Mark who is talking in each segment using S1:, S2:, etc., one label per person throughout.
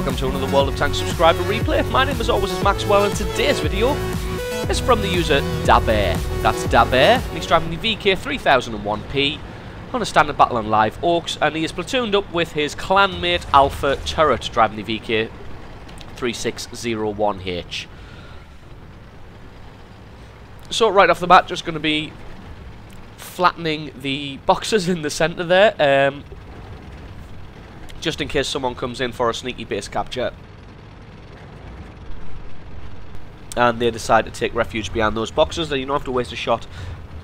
S1: welcome to another World of Tanks subscriber replay. My name as always is Maxwell, and today's video is from the user Daber. That's Daber, and he's driving the VK3001P on a standard battle on live Orcs, and he is platooned up with his clanmate Alpha Turret driving the VK3601H. So right off the bat, just going to be flattening the boxes in the centre there, just in case someone comes in for a sneaky base capture and they decide to take refuge behind those boxes. Then you don't have to waste a shot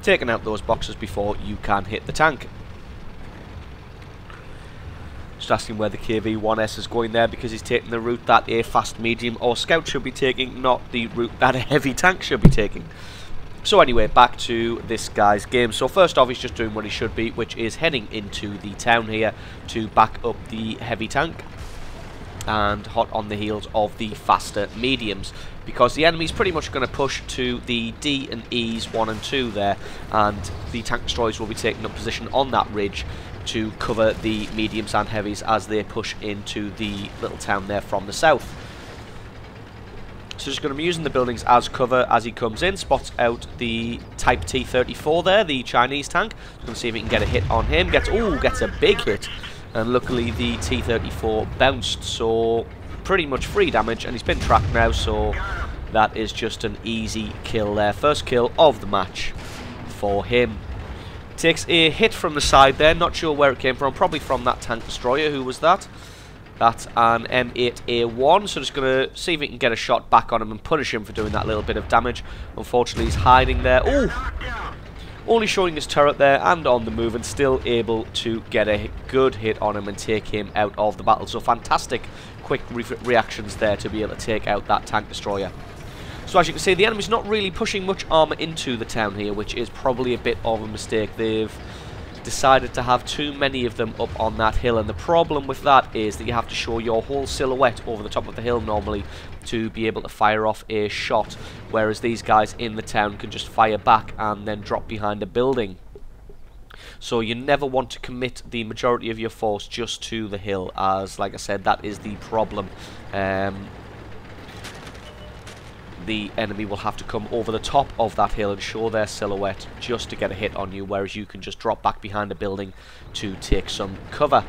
S1: taking out those boxes before you can hit the tank. Just asking where the KV-1S is going there, because he's taking the route that a fast medium or scout should be taking, not the route that a heavy tank should be taking. So anyway, back to this guy's game. So first off, he's just doing what he should be, which is heading into the town here to back up the heavy tank and hot on the heels of the faster mediums, because the enemy's pretty much going to push to the D and E's 1 and 2 there, and the tank destroyers will be taking up position on that ridge to cover the mediums and heavies as they push into the little town there from the south. So just going to be using the buildings as cover as he comes in. Spots out the Type T-34 there, the Chinese tank. Just going to see if he can get a hit on him. Gets a big hit. And luckily the T-34 bounced, so pretty much free damage. And he's been tracked now, so that is just an easy kill there. First kill of the match for him. Takes a hit from the side there. Not sure where it came from. Probably from that tank destroyer. Who was that? That's an M8A1, so just going to see if we can get a shot back on him and punish him for doing that little bit of damage. Unfortunately, he's hiding there. Oh! Only showing his turret there and on the move, and still able to get a good hit on him and take him out of the battle. So fantastic quick reactions there to be able to take out that tank destroyer. So as you can see, the enemy's not really pushing much armor into the town here, which is probably a bit of a mistake. They've decided to have too many of them up on that hill, and the problem with that is that you have to show your whole silhouette over the top of the hill normally to be able to fire off a shot, whereas these guys in the town can just fire back and then drop behind a building. So you never want to commit the majority of your force just to the hill, as like I said, that is the problem. The enemy will have to come over the top of that hill and show their silhouette just to get a hit on you, whereas you can just drop back behind a building to take some cover.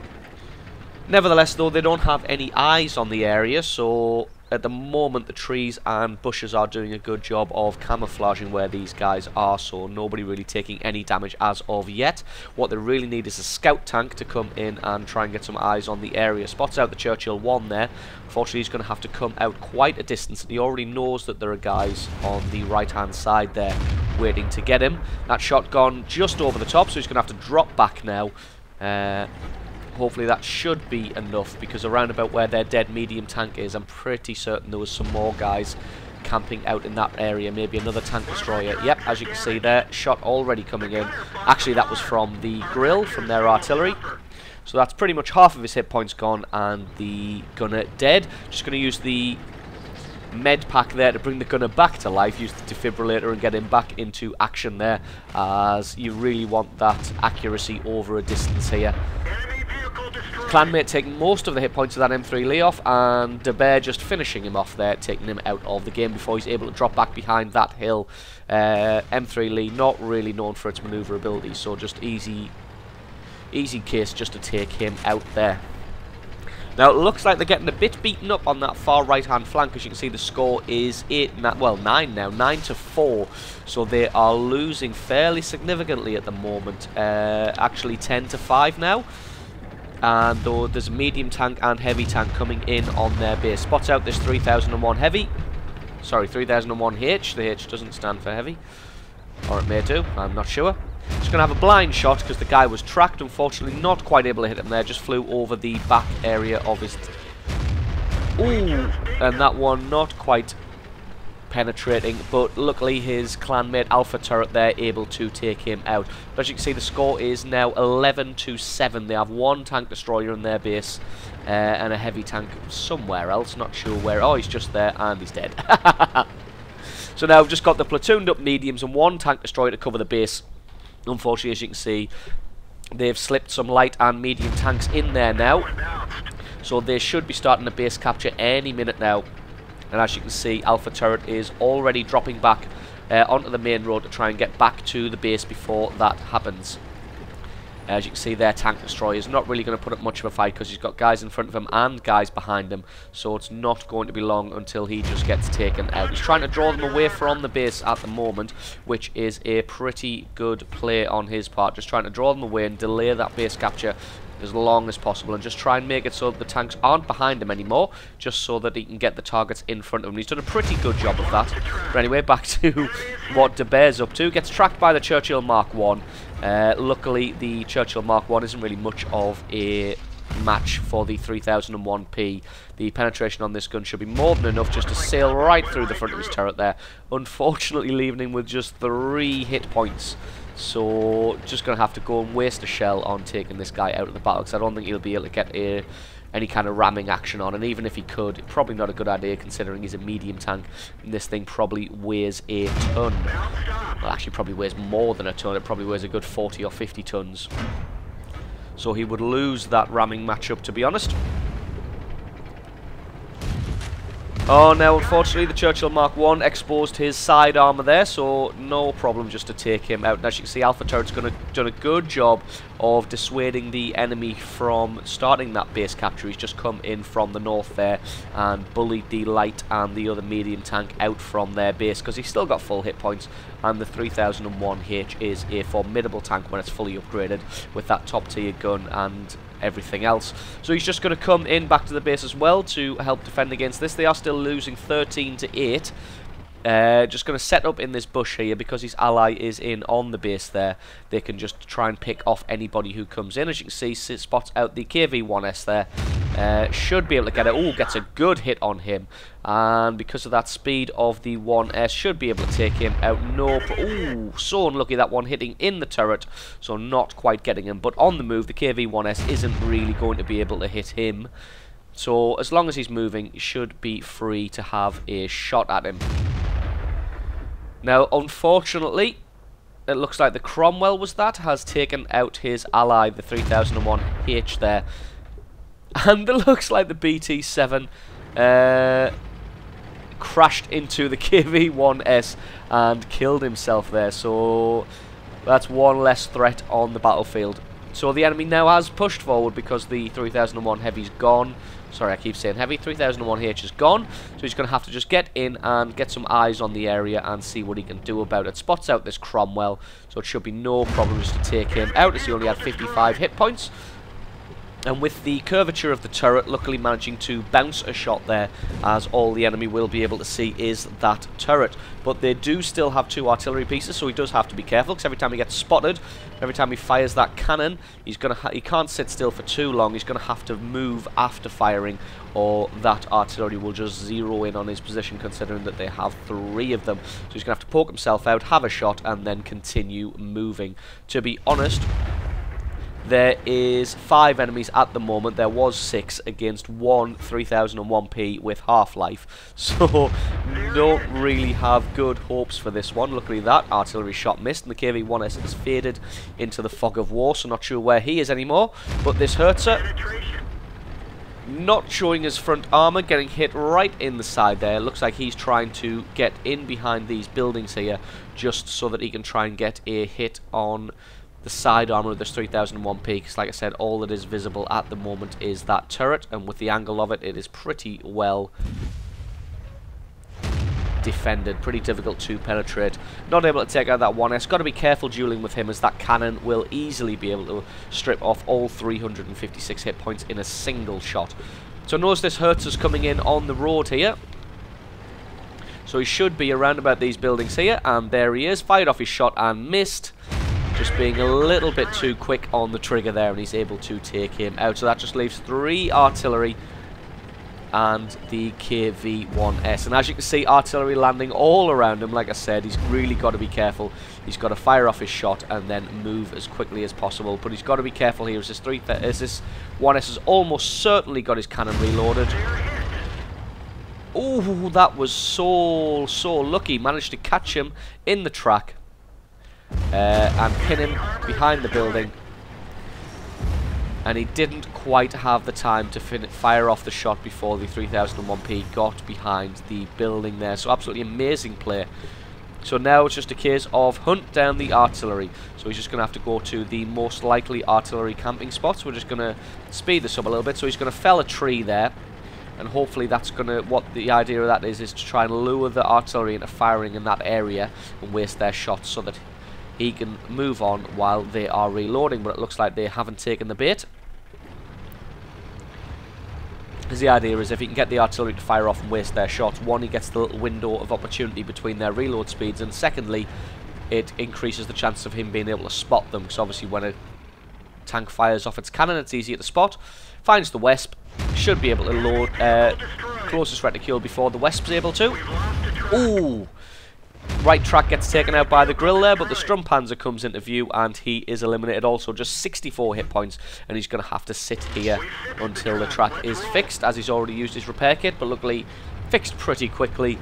S1: Nevertheless, though, they don't have any eyes on the area, so at the moment the trees and bushes are doing a good job of camouflaging where these guys are, so nobody really taking any damage as of yet. What they really need is a scout tank to come in and try and get some eyes on the area. Spots out the Churchill 1 there. Unfortunately, he's going to have to come out quite a distance, and he already knows that there are guys on the right hand side there waiting to get him. That shot gone just over the top, so he's going to have to drop back now. Hopefully that should be enough, because around about where their dead medium tank is, I'm pretty certain there was some more guys camping out in that area. Maybe another tank destroyer. Yep, as you can see there, shot already coming in. Actually, that was from the grill, from their artillery. So that's pretty much half of his hit points gone, and the gunner dead. Just going to use the med pack there to bring the gunner back to life. Use the defibrillator and get him back into action there, as you really want that accuracy over a distance here. Clanmate taking most of the hit points of that M3 Lee off, and Daber just finishing him off there, taking him out of the game before he's able to drop back behind that hill. M3 Lee not really known for its maneuverability, so just easy case just to take him out there. Now it looks like they're getting a bit beaten up on that far right hand flank. As you can see, the score is 9 now, 9-4, so they are losing fairly significantly at the moment. Actually 10-5 now. And though there's a medium tank and heavy tank coming in on their base. Spots out this 3001 heavy. Sorry, 3001H. The H doesn't stand for heavy. Or it may do, I'm not sure. Just going to have a blind shot because the guy was tracked. Unfortunately, not quite able to hit him there. Just flew over the back area of his... Ooh! And that one not quite penetrating, but luckily his clanmate Alpha Turret there able to take him out. But as you can see, the score is now 11-7. They have one tank destroyer in their base and a heavy tank somewhere else, not sure where. Oh, he's just there and he's dead. So now we've just got the platooned up mediums and one tank destroyer to cover the base. Unfortunately, as you can see, they've slipped some light and medium tanks in there now. So So they should be starting a base capture any minute now. And as you can see, Alpha Turret is already dropping back onto the main road to try and get back to the base before that happens. As you can see, their tank destroyer is not really going to put up much of a fight because he's got guys in front of him and guys behind him. So it's not going to be long until he just gets taken out. He's trying to draw them away from the base at the moment, which is a pretty good play on his part. Just trying to draw them away and delay that base capture as long as possible, and just try and make it so that the tanks aren't behind him anymore, just so that he can get the targets in front of him. He's done a pretty good job of that. But anyway, back to what De Beer's up to. Gets tracked by the Churchill Mark 1. Luckily, the Churchill Mark 1 isn't really much of a match for the 3001P. The penetration on this gun should be more than enough just to sail right through the front of his turret there, unfortunately leaving him with just 3 hit points. So just going to have to go and waste a shell on taking this guy out of the battle, because I don't think he'll be able to get any kind of ramming action on, and even if he could, probably not a good idea considering he's a medium tank and this thing probably weighs a ton. Well, actually probably weighs more than a ton. It probably weighs a good 40 or 50 tons. So he would lose that ramming matchup, to be honest. Oh, now unfortunately the Churchill Mark 1 exposed his side armour there, so no problem just to take him out. And as you can see, Alpha Turret's done a good job of dissuading the enemy from starting that base capture. He's just come in from the north there and bullied the light and the other medium tank out from their base, because he's still got full hit points, and the 3001H is a formidable tank when it's fully upgraded with that top tier gun and everything else. So he's just going to come in back to the base as well to help defend against this. They are still losing 13-8. Just going to set up in this bush here because his ally is in on the base there. They can just try and pick off anybody who comes in. As you can see, spots out the KV-1S there. Should be able to get it. Oh, gets a good hit on him. And because of that speed of the 1S, should be able to take him out. No, ooh, so unlucky, that one hitting in the turret, so not quite getting him. But on the move, the KV-1S isn't really going to be able to hit him. So as long as he's moving, he should be free to have a shot at him. Now, unfortunately, it looks like the Cromwell has taken out his ally, the 3001H there. And it looks like the BT-7 crashed into the KV-1S and killed himself there. So that's one less threat on the battlefield. So the enemy now has pushed forward because the 3001 Heavy's gone. Sorry, I keep saying Heavy. 3001H is gone. So he's going to have to just get in and get some eyes on the area and see what he can do about it. Spots out this Cromwell, so it should be no problem just to take him out, as he only had 55 hit points. And with the curvature of the turret, luckily managing to bounce a shot there, as all the enemy will be able to see is that turret. But they do still have 2 artillery pieces, so he does have to be careful, because every time he gets spotted, every time he fires that cannon, he can't sit still for too long. He's going to have to move after firing, or that artillery will just zero in on his position, considering that they have 3 of them. So he's going to have to poke himself out, have a shot, and then continue moving. To be honest, there is 5 enemies at the moment. There was 6 against 1 3001P with half-life. So, don't really have good hopes for this one. Luckily that artillery shot missed, and the KV-1S has faded into the fog of war, so not sure where he is anymore. But this Herzer, not showing his front armor, getting hit right in the side there. Looks like he's trying to get in behind these buildings here, just so that he can try and get a hit on the side armor of this 3001P, because like I said, all that is visible at the moment is that turret, and with the angle of it, it is pretty well defended, pretty difficult to penetrate. Not able to take out that 1S. Got to be careful dueling with him, as that cannon will easily be able to strip off all 356 hit points in a single shot. So notice this Herzer's coming in on the road here. So he should be around about these buildings here, and there he is. Fired off his shot and missed. Just being a little bit too quick on the trigger there, and he's able to take him out. So that just leaves 3 artillery and the KV-1S. And as you can see, artillery landing all around him. Like I said, he's really got to be careful. He's got to fire off his shot and then move as quickly as possible. But he's got to be careful here, as this 1S has almost certainly got his cannon reloaded. Ooh, that was so lucky. Managed to catch him in the track and pin him behind the building. and he didn't quite have the time to fire off the shot before the 3001p got behind the building there. So absolutely amazing play. So now it's just a case of hunt down the artillery. So he's just going to have to go to the most likely artillery camping spots. We're just going to speed this up a little bit. So he's going to fell a tree there, and hopefully that's going to, what the idea of that is to try and lure the artillery into firing in that area and waste their shots so that he can move on while they are reloading. But it looks like they haven't taken the bait. Because the idea is if he can get the artillery to fire off and waste their shots, one, he gets the little window of opportunity between their reload speeds, and secondly, it increases the chance of him being able to spot them. Because obviously when a tank fires off its cannon, it's easier to spot. Finds the Wesp, should be able to load closest reticule before the Wesp's able to. Ooh! Right track gets taken out by the grill there, but the Strumpanzer comes into view and he is eliminated also. Just 64 hit points, and he's going to have to sit here until the track is fixed, as he's already used his repair kit, but luckily fixed pretty quickly.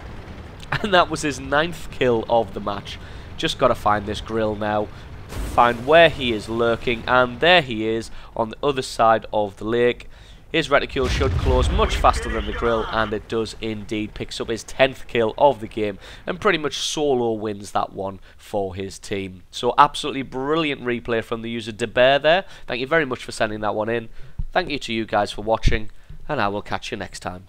S1: And that was his 9th kill of the match. Just got to find this grill now, find where he is lurking, and there he is on the other side of the lake. His reticule should close much faster than the grill, and it does indeed. Picks up his 10th kill of the game and pretty much solo wins that one for his team. So absolutely brilliant replay from the user DeBear there. Thank you very much for sending that one in. Thank you to you guys for watching, and I will catch you next time.